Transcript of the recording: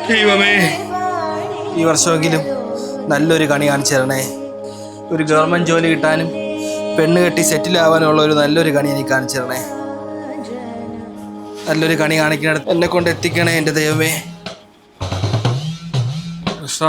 ദൈവമേ, ഈ വർഷമെങ്കിലും നല്ലൊരു കണി കാണിച്ചു തരണേ. ഒരു ഗവൺമെൻറ് ജോലി കിട്ടാനും പെണ്ണ് കെട്ടി സെറ്റിലാവാനുള്ള ഒരു നല്ലൊരു കണി എനിക്ക് കാണിച്ചു തരണേ. നല്ലൊരു കണി കാണിക്കുന്നിടത്ത് എന്നെ കൊണ്ട് എത്തിക്കണേ എൻ്റെ ദൈവമേ. കൃഷ്ണ.